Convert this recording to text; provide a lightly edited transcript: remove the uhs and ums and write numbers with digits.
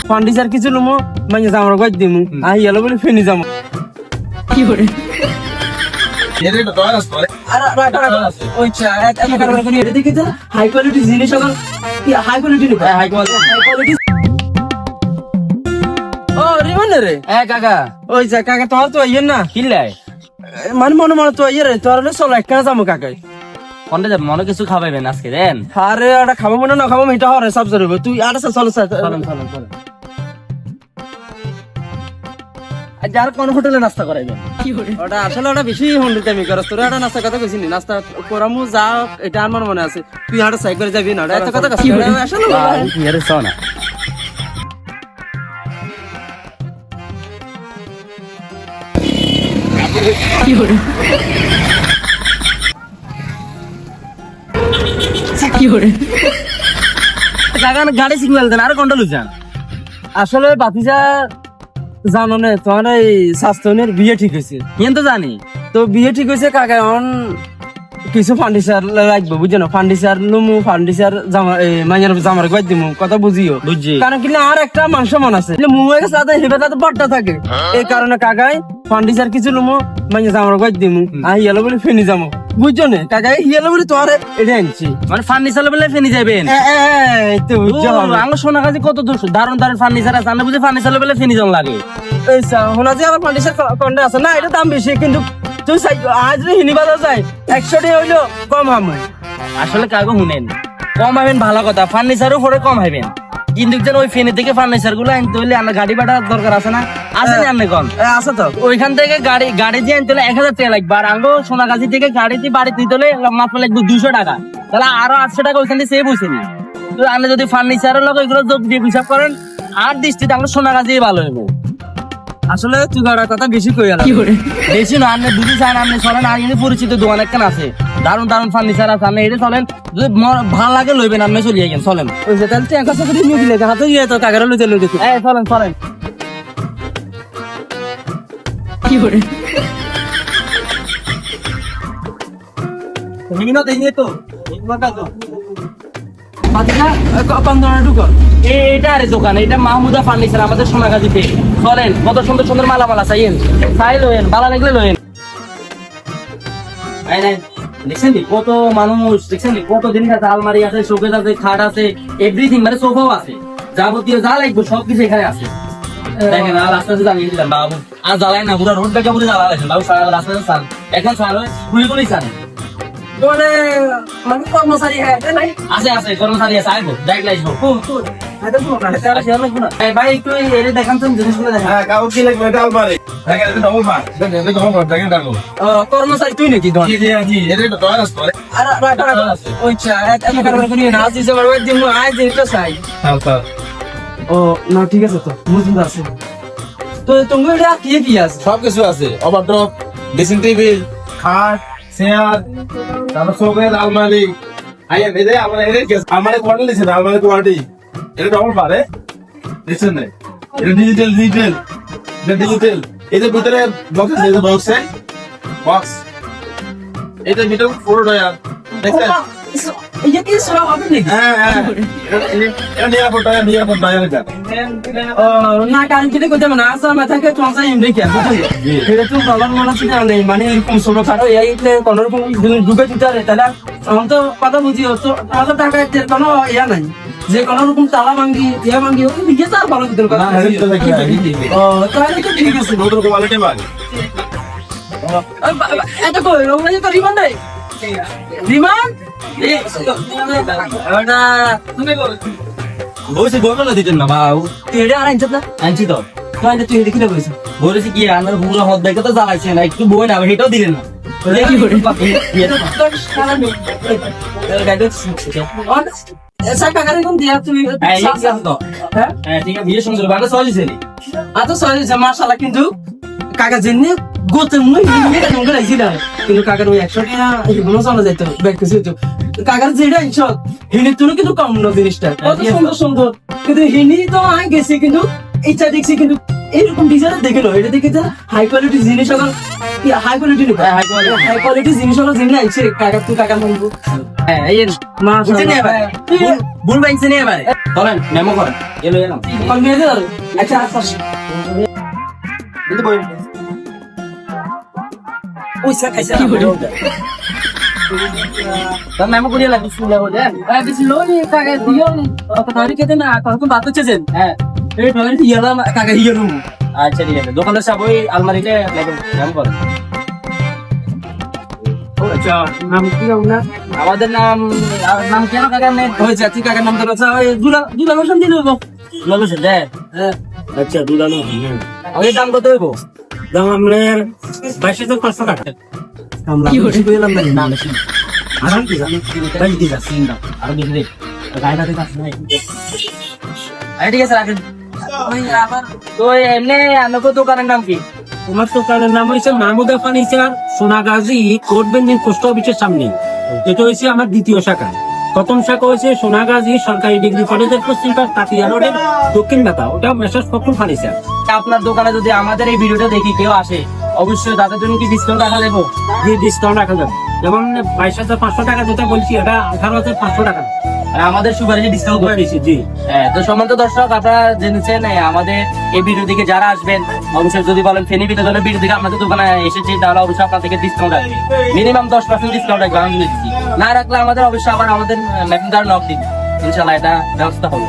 Furniture কিছু লুমো মানে জামার গাছ দিমু আই এলো বলে ফেনি যামু হাই কোয়ালিটি জিনিস হাই কোয়ালিটি হাই কোয়ালিটি ও রিমান রে কাকা ওই যা কাকা তোমার তো ইয়ে না কিল্লাই মানে মনে মনে তো ইয়ে রে তোর চলো একটা যাবো কাকাই কোনটা যাব মনে কিছু খাওয়াইবেন আজকে দেন আরে এটা খাবো মনে না খাবো এটা হরে সব জরুরি তুই আর চলো চলেন চলেন চলেন যার কোন হোটেলে নাস্তা করাইবেন ওটা আসলে ওটা বেশি হন্ডিতে আমি করস তোরা একটা নাস্তা কথা কইছিনি নাস্তা করামু যা এটা আমার মনে আছে তুই আর সাইড করে যাবি না ওটা এত কথা কইছিস আসলে ইয়ারে সোনা গাড়ি সিগন্যাল দেন আর কোনটা লুজান আসলে বাতিজা জানো না তোমার এই স্বাস্থ্যনের বিয়ে ঠিক হয়েছে কেন তো জানি তো বিয়ে ঠিক হয়েছে কাকা এখন কিছু ফার্নিচার লাগবে বুঝছো না ফার্নিচার লুমু ফার্নিচার মাইয়ার জামার গাছ দিমু কথা বুঝিও বুঝছি কারণ কি আর একটা মানুষ মন আছে মুয়ের সাথে হেবেটাতে বড়টা থাকে এই কারণে কাকাই ফার্নিচার কিছু লুমু মাইয়া জামার গাছ দিমু আই এলো বলে ফেনি যামু বুঝছো না কাকাই ইয়েলো বলে তোমার এটা আনছি মানে ফার্নিচার বলে ফেনি যাবেন এই তো বুঝছো আঙ্গ সোনা কাজে কত দূর দারুণ দারুণ ফার্নিচার আছে আমরা বুঝি ফার্নিচার বলে ফেনি জন লাগে এই হোনা যে আমার ফার্নিচার কোনটা আছে না এটা দাম বেশি কিন্তু তুই আজ হিনি বাজার যাই 100 টাকা হইলো কম হামে আসলে কাগো শুনেন কম হবেন ভালো কথা ফার্নিচারও পরে কম হবেন কিন্তু যেন ওই ফেনি থেকে ফার্নিচার গুলো আনতে হইলে আমরা গাড়ি ভাড়া দরকার আছে না আছে না আপনি কোন আছে তো ওইখান থেকে গাড়ি দিয়ে আনতে হলে 1000 টাকা লাগবে আর আঙ্গো সোনাগাছি থেকে গাড়িতে বাড়ি দিতে হলে মাত্র লাগবে 200 টাকা তাহলে আরো 800 টাকা ওইখান থেকে সেভ হয়েছে নি তো আপনি যদি ফার্নিচারের লোক এগুলো যোগ দিয়ে হিসাব করেন আর দৃষ্টিতে আমরা সোনাগাছি ভালো হইব আসলে তুই গাড়ার কথা বেশি কই আলা বেশি না আপনি বুঝি চান আপনি চলেন আর এখানে পরিচিত দোকান একখান আছে দারুণ দারুণ ফার্নিচার আছে আপনি এটা চলেন যদি ভালো লাগে লইবেন আপনি চলিয়ে গেন চলেন ওই যে তাহলে তুই একা সাথে নিয়ে দিলে হাতে গিয়ে তো কাকারা লইতে লইতে চলেন চলেন নিমিনা দেইনি তো বাতিজা কম ধরনের ঢুকো এটা আরে দোকান এটা মাহমুদা ফার্নিচার আমাদের সোনাগাজীতে চলেন কত সুন্দর সুন্দর মালামাল আছে চাই লইন ভালো লাগলে লইন দেখছেন কত মানুষ দেখছেন কত জিনিস আছে আলমারি আছে শোকেস আছে খাট আছে এভরিথিং মানে সোফাও আছে যাবতীয় যা লাগবে সবকিছু এখানে আছে দেখেন আর আস্তে আস্তে জানিয়ে দিলাম বাবু আর জ্বালাই না পুরো রোড টাকা পুরো জ্বালা লাগছে বাবু সারা রাস্তা চান এখন চাল খুলি খুলি চান বলে মানে কর্মচারী হ্যাঁ নাই আছে আছে কর্মচারী আছে আইবো ডাইরেক্ট লাইবো এটা তো না এটা শেয়ার লাগবে না ভাই একটু এর দেখান তো জিনিসগুলো দেখান হ্যাঁ কাউ কি লাগবে এটা আলমারি দেখেন এটা ডবল মার দেখেন এটা ডবল দেখেন দেখো কর্মচারী তুই নাকি ধর জি জি জি এটা তো আছে আর ওইটা একটা কারবার করি না আজ যে আমার দিন আজ যেটা চাই আচ্ছা ও না ঠিক আছে তো বুঝতে আছে তো তুমি এটা কি আছে সব কিছু আছে ওভারড্রপ ড্রেসিং টেবিল খাট চেয়ার তারপর শোকেস আলমারি আইয়া এই আমার আমার কোয়ার্টার দিছে আলমারি কোয়ার্টার এটা ডবল পারে দেখছেন না এটা ডিজিটাল এই যে ভিতরে বক্স আছে এই বক্স এটা ভিতরে পুরো ডয়ার দেখছেন এই কি সরা হবে নাকি হ্যাঁ এটা নিয়ে ডয়ার এটা না কারণ কি কইতে না আসা মাথাকে চলছে ইন্দ্রিক এটা তো প্রবলেম মনে হচ্ছে না নেই মানে এরকম ছোট খাটো এইতে কোন রকম ঢুকে দিতে পারে তাহলে আমি তো কথা বুঝি তো আমাদের টাকা কোনো ইয়া নাই যে কোন রকম তালা ভাঙ্গি ইয়া ভাঙ্গি ওই দিকে তার ভালো দিতে কথা ও তাহলে তো ঠিক আছে নতুন কোয়ালিটি মাল এটা কই ওখানে তো রিমান নাই রিমান ওটা তুমি বসে বলবো না দিতেন না বাবু তেড়ে আর আনছত না আনছি তো তাই তুই এটা কি কইছ বলেছি কি আমার পুরো হদ দেখে তো জ্বালাইছে না একটু বই না সেটাও দিলেন না কি করে কিন্তু কাকা জেনে গোতে মুই কিন্তু কাকার ওই 100 টাকা এগুলো চলে যাইত ব্যাগ কিছু কাকার যেটা ইনশট হিনি তুই কিন্তু কম না জিনিসটা কত সুন্দর সুন্দর কিন্তু হিনি তো আই গেছি কিন্তু ইচ্ছা দেখছি কিন্তু এইরকম ডিজাইন দেখে নো, এটা দেখে হাই কোয়ালিটি জিনিস সকল, হাই কোয়ালিটি নেই, হাই কোয়ালিটি জিনিস সকল জিনিস আইছে কাকা, তুই কাকা বলবো। হ্যাঁ এই বুঝছেন এবারে ভুল বাইছে নি এবারে চলেন মেমো করেন এলো এলাম কল মেয়ে দে আচ্ছা আচ্ছা কিন্তু বই পয়সা খাইছে কি করে তার মেমো করিয়া লাগি শুনলে হো দেন বেশি লোনি কাকা দিও অত তারিখ কেটে না কখন বাত হচ্ছেন। হ্যাঁ এই তারিখ ইয়ালা কাকা হিয়ালু আচ্ছা ঠিক আছে দোকানের সব ওই আলমারিতে লাগবে মেমো করেন আচ্ছা নাম কি না আমাদের নাম নাম কেন কাকার নেই ওই জাতি কাকার নাম তো আছে ওই দুলা বসন দিল ললো সে দে আচ্ছা দুলানো ওই দাম কত হইব দাম আমরা 22,500 টাকা আমরা কি বললাম না না বেশি আরাম কি জানি তাই দিছা সিনটা আর বেশি দে গায়টা দেখ আসলে আই ঠিক আছে রাখেন ওই আবার তো এমনি আনকো দোকানের নাম কি তোমার দোকানের নাম হয়েছে Mahmuda furniture, Sonagazi court bending post অফিসের সামনে। এটা হয়েছে আমার দ্বিতীয় শাখা। প্রথম শাখা হয়েছে সোনাগাজী সরকারি ডিগ্রি কলেজের পশ্চিম পাশ তাতিয়া রোডের দক্ষিণ মাথা, ওটা মেসাজ ফখরুল ফার্নিচার। আপনার দোকানে যদি আমাদের এই ভিডিওটা দেখি কেউ আসে অবশ্যই তাদের জন্য কি ডিসকাউন্ট রাখা দেবো যে ডিসকাউন্ট রাখা যাবে, যেমন 22,500 টাকা যেটা বলছি এটা 18,500 টাকা আর আমাদের সুপারিশে ডিসকাউন্ট করে করে দিয়েছি। জি তো সম্মানিত দর্শক আপনারা জেনেছেন আমাদের এই ভিডিও দিকে যারা আসবেন অবশ্যই যদি বলেন ফেনী বিনোদনের ভিডিও দিকে আপনাদের দোকানে এসেছি তাহলে অবশ্যই আপনাদেরকে ডিসকাউন্ট রাখবে মিনিমাম 10% ডিসকাউন্ট রাখবে আমি দিচ্ছি না রাখলে আমাদের অবশ্যই আবার আমাদের মেসেঞ্জার নক দিন ইনশাল্লাহ এটা ব্যবস্থা হবে